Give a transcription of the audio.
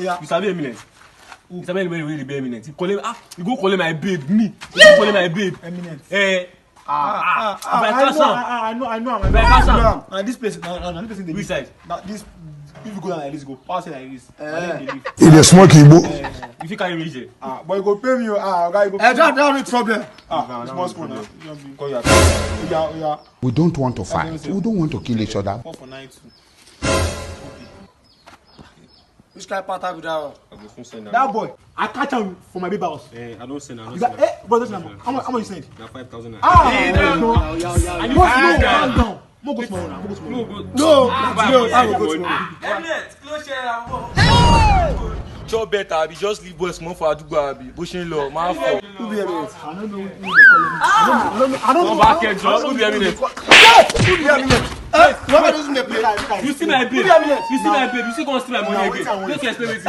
You sabi eminent. You sabi really be eminent. You go call him my babe. Me. You go call him my babe. Eminent. I know. And this place, no, this place. Which side? Now this, if you go down like this, go pass it like this. In a small kibo. If you carry reach there. But you go pay me. Guy, you go. That's no problem. Small school now. Call your Yeah. We don't want to fight. We don't want to kill each other. 4 for 9 too. Which kind of pattern with that? That boy, I catch him for my baby house. I don't send. Brother, how much you send? Now 5,000. No. And you calm down. Mo go tomorrow now. No, I will go tomorrow. Job better, Abi. Just leave boys small for Adugbo, Abi. Bushing law, man. Who be eminent? I don't know. I don't know. Come back here, Joe. Who be eminent? Who be eminent? Whoever doesn't play. You see my babe. You see my babe. You see gonna steal my money again. Don't you explain it.